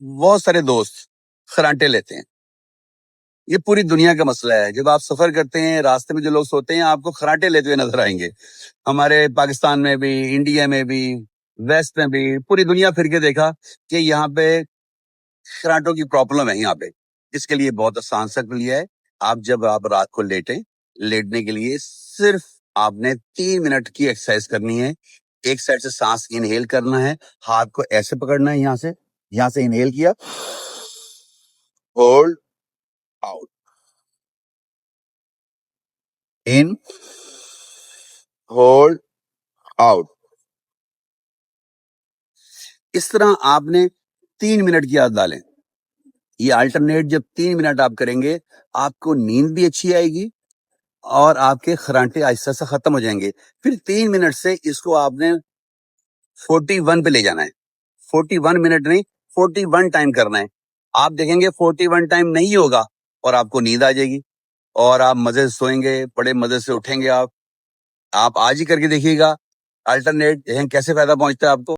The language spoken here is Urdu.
بہت سارے دوست خراٹے لیتے ہیں. یہ پوری دنیا کا مسئلہ ہے. جب آپ سفر کرتے ہیں راستے میں جو لوگ سوتے ہیں آپ کو خراٹے لیتے ہوئے نظر آئیں گے. ہمارے پاکستان میں بھی، انڈیا میں بھی، ویسٹ میں بھی، پوری دنیا پھر کے دیکھا کہ یہاں پہ خراٹوں کی پرابلم ہے یہاں پہ. اس کے لیے بہت آسان شکل یہ ہے. جب آپ رات کو لیٹنے کے لیے صرف آپ نے 3 منٹ کی ایکسرسائز کرنی ہے. ایک سائڈ سے سانس انہیل کرنا ہے، ہاتھ کو ایسے پکڑنا ہے، یہاں سے انہیل کیا، ہولڈ آؤٹ، ان، ہولڈ آؤٹ. اس طرح آپ نے 3 منٹ کی عادت ڈالیں. یہ الٹرنیٹ جب 3 منٹ آپ کریں گے آپ کو نیند بھی اچھی آئے گی اور آپ کے خراٹے آہستہ سے ختم ہو جائیں گے. پھر 3 منٹ سے اس کو آپ نے 41 پہ لے جانا ہے. 41 منٹ نہیں، 41 ٹائم کرنا ہے. آپ دیکھیں گے 41 ٹائم نہیں ہوگا اور آپ کو نیند آ جائے گی اور آپ مزے سے سوئیں گے، بڑے مزے سے اٹھیں گے. آپ آج ہی کر کے دیکھیے گا. الٹرنیٹ کیسے فائدہ پہنچتا ہے آپ کو.